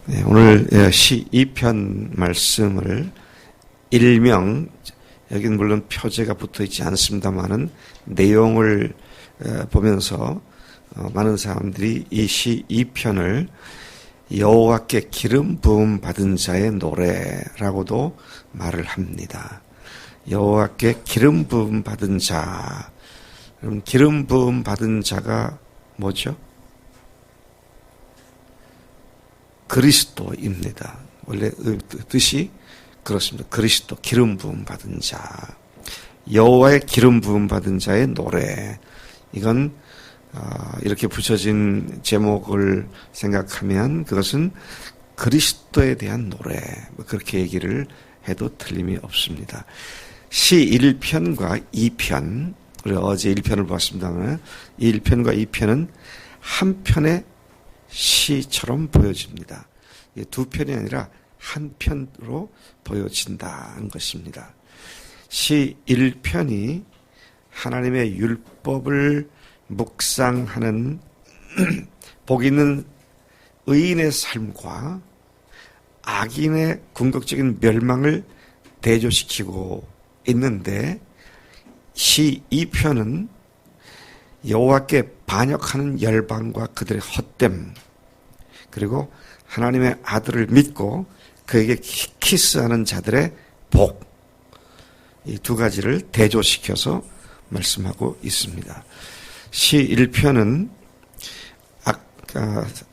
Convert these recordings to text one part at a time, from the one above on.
네, 오늘 시 2편 말씀을 일명, 여기는 물론 표제가 붙어 있지 않습니다만은 내용을 보면서 많은 사람들이 이 시 2편을 여호와께 기름 부음 받은 자의 노래라고도 말을 합니다. 여호와께 기름 부음 받은 자. 그럼 기름 부음 받은 자가 뭐죠? 그리스도입니다. 원래 뜻이 그렇습니다. 그리스도, 기름 부음 받은 자. 여호와의 기름 부음 받은 자의 노래. 이건 이렇게 붙여진 제목을 생각하면 그것은 그리스도에 대한 노래. 그렇게 얘기를 해도 틀림이 없습니다. 시 1편과 2편, 우리 어제 1편을 봤습니다만 이 1편과 2편은 한 편의 시처럼 보여집니다. 두 편이 아니라 한 편으로 보여진다는 것입니다. 시 1편이 하나님의 율법을 묵상하는 복 있는 의인의 삶과 악인의 궁극적인 멸망을 대조시키고 있는데, 시 2편은 여호와께 반역하는 열방과 그들의 헛됨, 그리고 하나님의 아들을 믿고 그에게 키스하는 자들의 복, 이 두 가지를 대조시켜서 말씀하고 있습니다. 시 1편은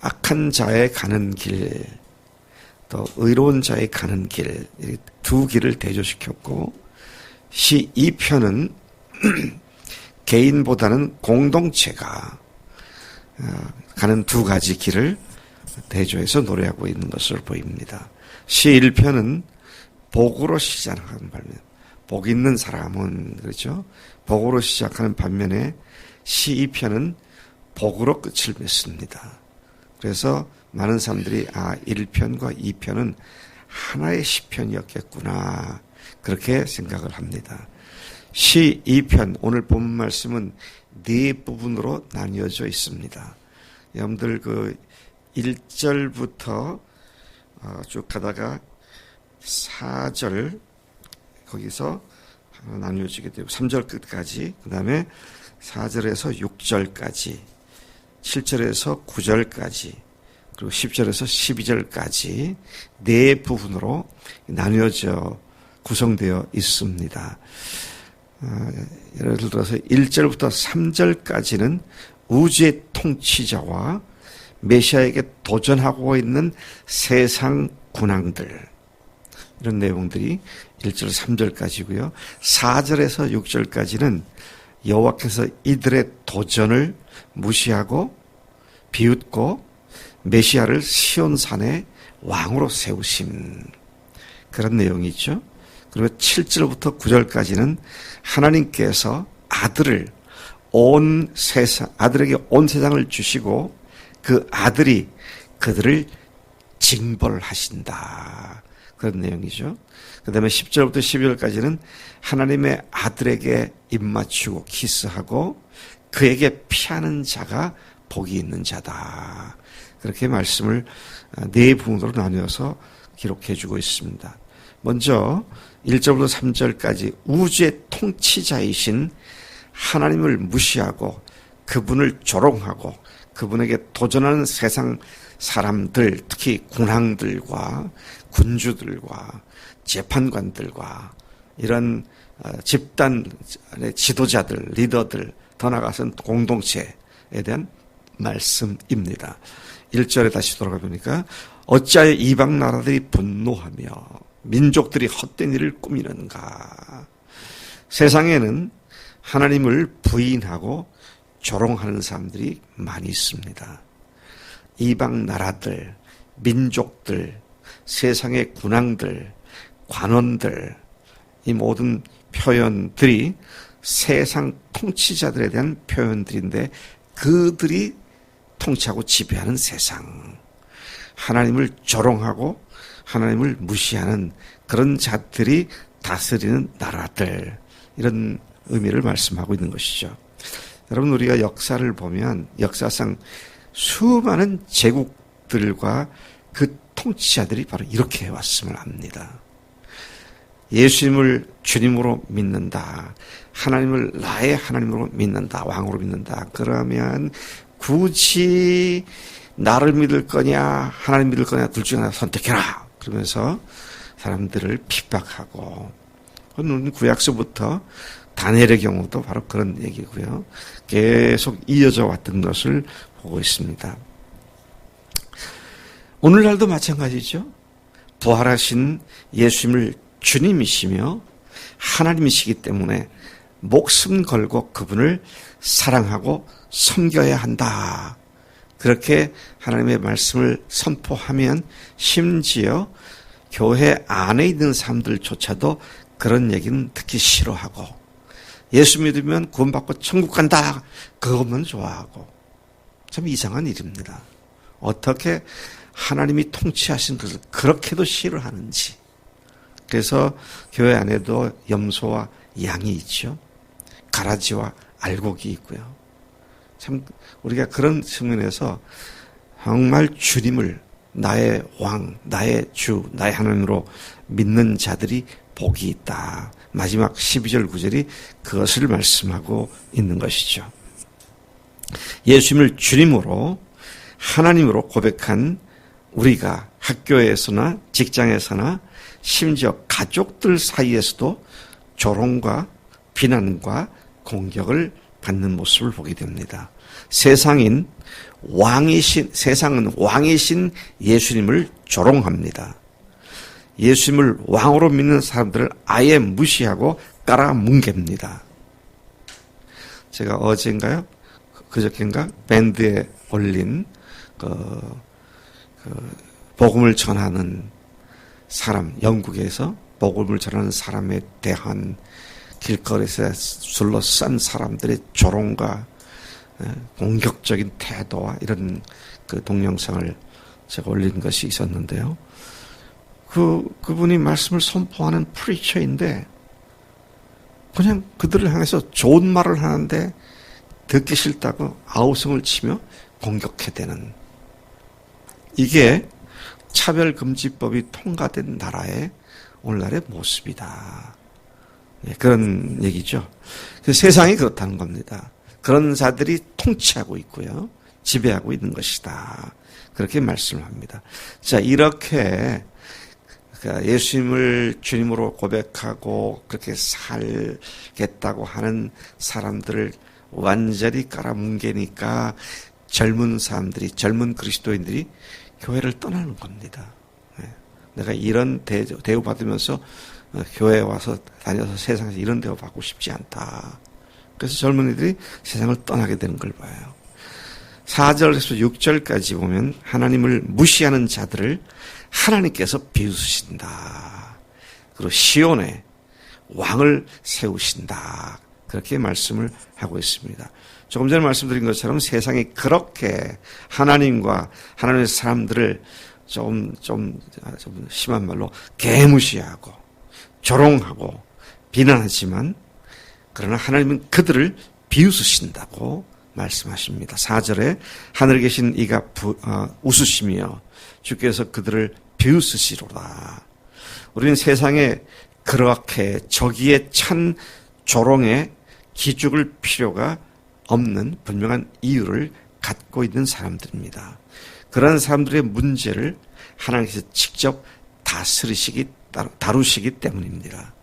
악한 자의 가는 길, 또 의로운 자의 가는 길, 두 길을 대조시켰고, 시 2편은 개인보다는 공동체가 가는 두 가지 길을 대조해서 노래하고 있는 것으로 보입니다. 시 1편은 복으로 시작하는 반면, 복 있는 사람은, 그렇죠? 복으로 시작하는 반면에 시 2편은 복으로 끝을 맺습니다. 그래서 많은 사람들이 1편과 2편은 하나의 시편이었겠구나, 그렇게 생각을 합니다. 시 2편, 오늘 본 말씀은 네 부분으로 나뉘어져 있습니다. 여러분들 1절부터 쭉 가다가 4절, 거기서 나뉘어지게 되고 3절 끝까지, 그 다음에 4절에서 6절까지, 7절에서 9절까지, 그리고 10절에서 12절까지 네 부분으로 나뉘어져 구성되어 있습니다. 예를 들어서 1절부터 3절까지는 우주의 통치자와 메시아에게 도전하고 있는 세상 군왕들, 이런 내용들이 1절 3절까지고요. 4절에서 6절까지는 여호와께서 이들의 도전을 무시하고 비웃고 메시아를 시온산에 왕으로 세우심, 그런 내용이죠. 그리고 7절부터 9절까지는 하나님께서 아들에게 온 세상을 주시고 그 아들이 그들을 징벌하신다, 그런 내용이죠. 그 다음에 10절부터 12절까지는 하나님의 아들에게 입맞추고 키스하고 그에게 피하는 자가 복이 있는 자다, 그렇게 말씀을 네 부분으로 나누어서 기록해주고 있습니다. 먼저 1절부터 3절까지 우주의 통치자이신 하나님을 무시하고 그분을 조롱하고 그분에게 도전하는 세상 사람들, 특히 군왕들과 군주들과 재판관들과 이런 집단의 지도자들, 리더들, 더 나아가서는 공동체에 대한 말씀입니다. 1절에 다시 돌아가 보니까 어찌하여 이방 나라들이 분노하며 민족들이 헛된 일을 꾸미는가. 세상에는 하나님을 부인하고 조롱하는 사람들이 많이 있습니다. 이방 나라들, 민족들, 세상의 군왕들, 관원들, 이 모든 표현들이 세상 통치자들에 대한 표현들인데, 그들이 통치하고 지배하는 세상, 하나님을 조롱하고 하나님을 무시하는 그런 자들이 다스리는 나라들, 이런 의미를 말씀하고 있는 것이죠. 여러분, 우리가 역사를 보면 역사상 수많은 제국들과 그 통치자들이 바로 이렇게 해왔음을 압니다. 예수님을 주님으로 믿는다. 하나님을 나의 하나님으로 믿는다. 왕으로 믿는다. 그러면 굳이 나를 믿을 거냐 하나님 믿을 거냐 둘 중에 하나 선택해라. 그러면서 사람들을 핍박하고, 그건 구약서부터 다니엘의 경우도 바로 그런 얘기고요. 계속 이어져 왔던 것을 보고 있습니다. 오늘날도 마찬가지죠. 부활하신 예수님을 주님이시며 하나님이시기 때문에 목숨 걸고 그분을 사랑하고 섬겨야 한다. 그렇게 하나님의 말씀을 선포하면 심지어 교회 안에 있는 사람들조차도 그런 얘기는 듣기 싫어하고, 예수 믿으면 구원받고 천국 간다, 그것만 좋아하고. 참 이상한 일입니다. 어떻게 하나님이 통치하신 것을 그렇게도 싫어하는지. 그래서 교회 안에도 염소와 양이 있죠. 가라지와 알곡이 있고요. 참 우리가 그런 측면에서 정말 주님을 나의 왕, 나의 주, 나의 하나님으로 믿는 자들이 복이 있다. 마지막 12절 9절이 그것을 말씀하고 있는 것이죠. 예수님을 주님으로 하나님으로 고백한 우리가 학교에서나 직장에서나 심지어 가족들 사이에서도 조롱과 비난과 공격을 받는 모습을 보게 됩니다. 세상은 왕이신 예수님을 조롱합니다. 예수님을 왕으로 믿는 사람들을 아예 무시하고 깔아뭉갭니다. 제가 어젠가요? 그저께인가? 밴드에 올린 복음을 전하는 사람, 영국에서 복음을 전하는 사람에 대한 길거리에서 둘러싼 사람들의 조롱과 공격적인 태도와 이런 그 동영상을 제가 올린 것이 있었는데요. 그분이 말씀을 선포하는 프리처인데 그냥 그들을 향해서 좋은 말을 하는데 듣기 싫다고 아우성을 치며 공격해대는, 이게 차별금지법이 통과된 나라의 오늘날의 모습이다. 그런 얘기죠. 세상이 그렇다는 겁니다. 그런 자들이 통치하고 있고요. 지배하고 있는 것이다. 그렇게 말씀을 합니다. 자, 이렇게 예수님을 주님으로 고백하고 그렇게 살겠다고 하는 사람들을 완전히 깔아뭉개니까 젊은 사람들이, 젊은 그리스도인들이 교회를 떠나는 겁니다. 내가 이런 대우받으면서 교회에 와서 다녀서 세상에서 이런 대우 받고 싶지 않다. 그래서 젊은이들이 세상을 떠나게 되는 걸 봐요. 4절에서 6절까지 보면 하나님을 무시하는 자들을 하나님께서 비웃으신다. 그리고 시온에 왕을 세우신다. 그렇게 말씀을 하고 있습니다. 조금 전에 말씀드린 것처럼 세상이 그렇게 하나님과 하나님의 사람들을 좀 심한 말로 개무시하고 조롱하고 비난하지만, 그러나 하나님은 그들을 비웃으신다고 말씀하십니다. 4절에 하늘에 계신 이가 웃으시며 주께서 그들을 비웃으시로다. 우리는 세상에 그렇게 저기에 찬 조롱에 기죽을 필요가 없는 분명한 이유를 갖고 있는 사람들입니다. 그런 사람들의 문제를 하나님께서 직접 다루시기 때문입니다.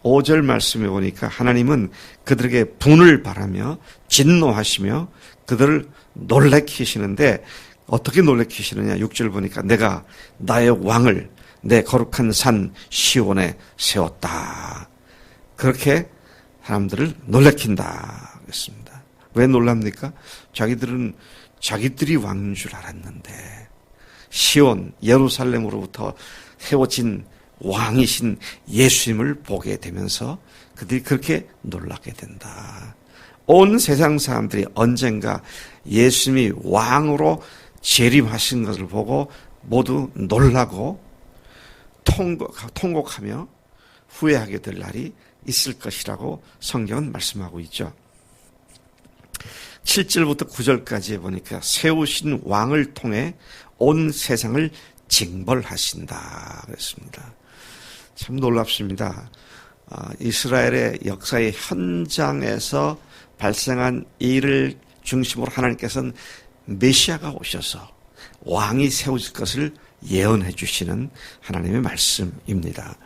5절 말씀에 보니까 하나님은 그들에게 분을 바라며 진노하시며 그들을 놀래키시는데, 어떻게 놀래키시느냐? 6절 보니까 내가 나의 왕을 내 거룩한 산 시온에 세웠다. 그렇게 사람들을 놀래킨다 그랬습니다. 왜 놀랍니까? 자기들이 왕인 줄 알았는데 시온 예루살렘으로부터 세워진 왕이신 예수님을 보게 되면서 그들이 그렇게 놀라게 된다. 온 세상 사람들이 언젠가 예수님이 왕으로 재림하신 것을 보고 모두 놀라고 통곡하며 후회하게 될 날이 있을 것이라고 성경은 말씀하고 있죠. 7절부터 9절까지 보니까 세우신 왕을 통해 온 세상을 징벌하신다 그랬습니다. 참 놀랍습니다. 이스라엘의 역사의 현장에서 발생한 일을 중심으로 하나님께서는 메시아가 오셔서 왕이 세워질 것을 예언해 주시는 하나님의 말씀입니다.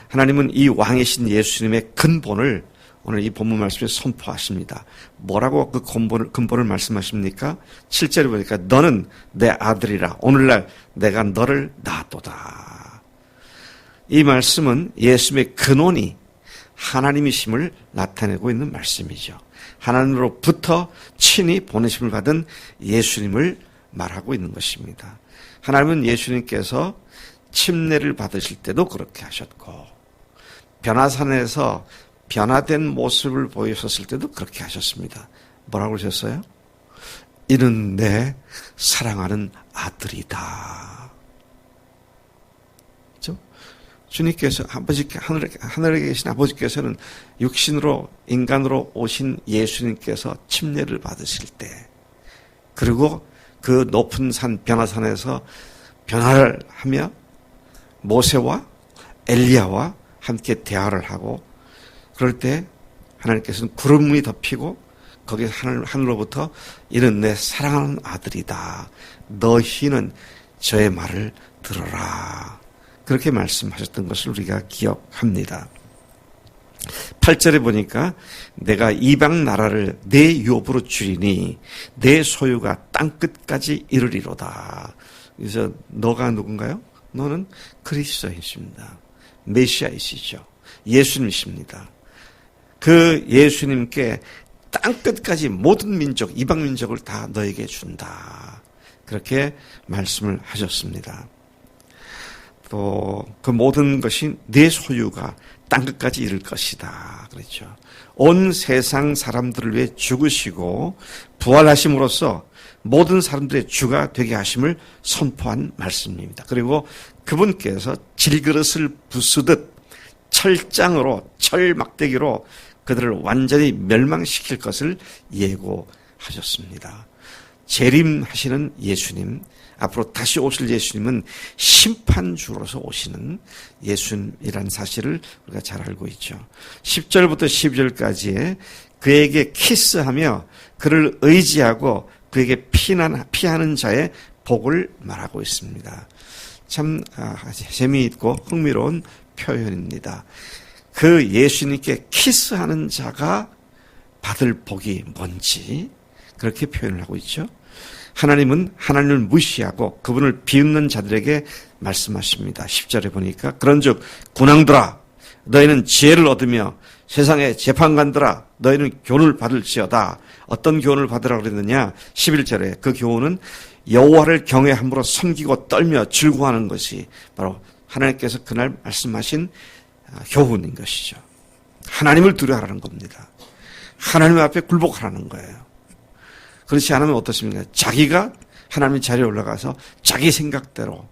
하나님은 이 왕이신 예수님의 근본을 오늘 이 본문 말씀에 선포하십니다. 뭐라고 그 근본을 말씀하십니까? 7절에 보니까 너는 내 아들이라 오늘날 내가 너를 낳았도다. 이 말씀은 예수님의 근원이 하나님이심을 나타내고 있는 말씀이죠. 하나님으로부터 친히 보내심을 받은 예수님을 말하고 있는 것입니다. 하나님은 예수님께서 침례를 받으실 때도 그렇게 하셨고 변화산에서 변화된 모습을 보이셨을 때도 그렇게 하셨습니다. 뭐라고 하셨어요? 이는 내 사랑하는 아들이다. 그렇죠? 주님께서 하늘에 계신 아버지께서는 육신으로 인간으로 오신 예수님께서 침례를 받으실 때 그리고 그 높은 산 변화산에서 변화를 하며 모세와 엘리야와 함께 대화를 하고 그럴 때 하나님께서는 구름이 덮이고 거기에 하늘로부터 이는 내 사랑하는 아들이다. 너희는 저의 말을 들어라. 그렇게 말씀하셨던 것을 우리가 기억합니다. 8절에 보니까 내가 이방 나라를 내 유업으로 주리니 내 소유가 땅끝까지 이르리로다. 그래서 너가 누군가요? 너는 그리스도이십니다. 메시아이시죠. 예수님이십니다. 그 예수님께 땅끝까지 모든 민족, 이방 민족을 다 너에게 준다. 그렇게 말씀을 하셨습니다. 또 그 모든 것이 내 소유가 땅끝까지 이를 것이다. 그렇죠. 온 세상 사람들을 위해 죽으시고 부활하심으로써 모든 사람들의 주가 되게 하심을 선포한 말씀입니다. 그리고 그분께서 질그릇을 부수듯 철장으로 철막대기로 그들을 완전히 멸망시킬 것을 예고하셨습니다. 재림하시는 예수님, 앞으로 다시 오실 예수님은 심판주로서 오시는 예수님이라는 사실을 우리가 잘 알고 있죠. 10절부터 12절까지에 그에게 키스하며 그를 의지하고 그에게 피하는 자의 복을 말하고 있습니다. 참 재미있고 흥미로운 표현입니다. 그 예수님께 키스하는 자가 받을 복이 뭔지 그렇게 표현을 하고 있죠. 하나님은 하나님을 무시하고 그분을 비웃는 자들에게 말씀하십니다. 10절에 보니까 그런즉 군왕들아 너희는 지혜를 얻으며 세상의 재판관들아 너희는 교훈을 받을지어다. 어떤 교훈을 받으라고 그랬느냐? 11절에 그 교훈은 여호와를 경외함으로 섬기고 떨며 즐거워하는 것이 바로 하나님께서 그날 말씀하신 교훈인 것이죠. 하나님을 두려워하라는 겁니다. 하나님 앞에 굴복하라는 거예요. 그렇지 않으면 어떻습니까? 자기가 하나님 자리에 올라가서 자기 생각대로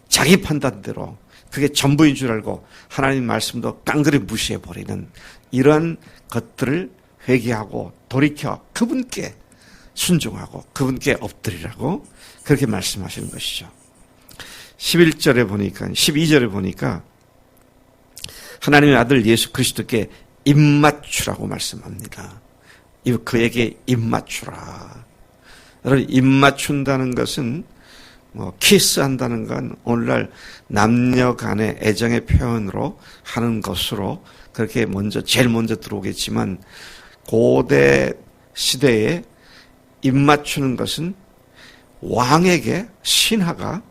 자기 판단대로 그게 전부인 줄 알고 하나님 말씀도 깡그리 무시해버리는 이러한 것들을 회개하고 돌이켜 그분께 순종하고 그분께 엎드리라고 그렇게 말씀하시는 것이죠. 11절에 보니까 12절에 보니까 하나님의 아들 예수 그리스도께 입맞추라고 말씀합니다. 그에게 입맞추라. 여러분 입맞춘다는 것은 키스한다는 건 오늘날 남녀 간의 애정의 표현으로 하는 것으로 그렇게 제일 먼저 들어오겠지만 고대 시대에 입맞추는 것은 왕에게 신하가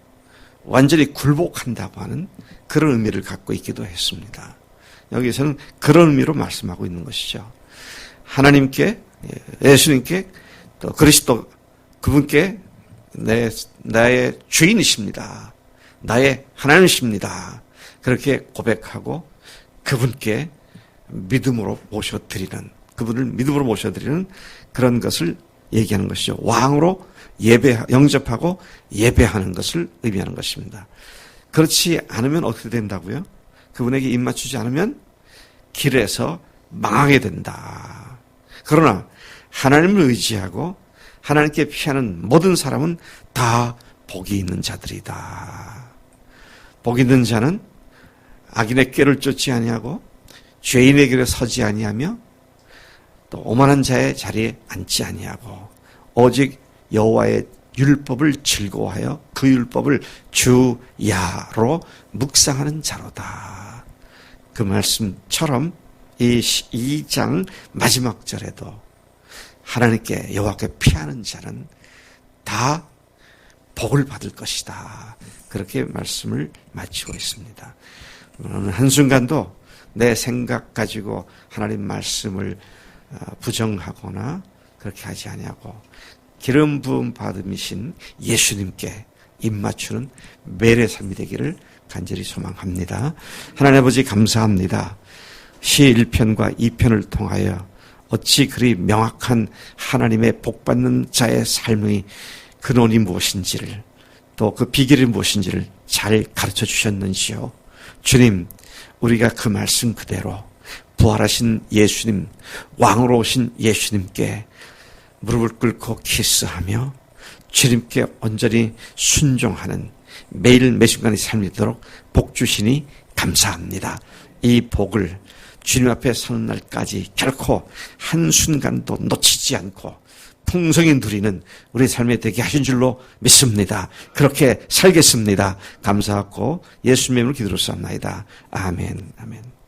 완전히 굴복한다고 하는 그런 의미를 갖고 있기도 했습니다. 여기서는 그런 의미로 말씀하고 있는 것이죠. 하나님께, 예수님께, 또 그리스도 그분께 나의 주인이십니다. 나의 하나님이십니다. 그렇게 고백하고 그분께 믿음으로 모셔드리는, 그분을 믿음으로 모셔드리는 그런 것을 얘기하는 것이죠. 왕으로 영접하고 예배하는 것을 의미하는 것입니다. 그렇지 않으면 어떻게 된다고요? 그분에게 입맞추지 않으면 길에서 망하게 된다. 그러나 하나님을 의지하고 하나님께 피하는 모든 사람은 다 복이 있는 자들이다. 복 있는 자는 악인의 꾀를 쫓지 아니하고 죄인의 길에 서지 아니하며 또 오만한 자의 자리에 앉지 아니하고 오직 여호와의 율법을 즐거워하여 그 율법을 주야로 묵상하는 자로다. 그 말씀처럼 이 2장 마지막 절에도 하나님께 여호와께 피하는 자는 다 복을 받을 것이다. 그렇게 말씀을 마치고 있습니다. 한순간도 내 생각 가지고 하나님 말씀을 부정하거나 그렇게 하지 아니하고 기름 부음 받으신 예수님께 입맞추는 매일의 삶이 되기를 간절히 소망합니다. 하나님 아버지 감사합니다. 시 1편과 2편을 통하여 어찌 그리 명확한 하나님의 복받는 자의 삶의 근원이 무엇인지를 또 그 비결이 무엇인지를 잘 가르쳐 주셨는지요. 주님, 우리가 그 말씀 그대로 부활하신 예수님, 왕으로 오신 예수님께 무릎을 꿇고 키스하며 주님께 온전히 순종하는 매일 매순간의 삶이 되도록 복 주시니 감사합니다. 이 복을 주님 앞에 서는 날까지 결코 한순간도 놓치지 않고 풍성히 누리는 우리 삶에 되게 하신 줄로 믿습니다. 그렇게 살겠습니다. 감사하고 예수님의 이름으로 기도로 쌉나이다. 아멘. 아멘.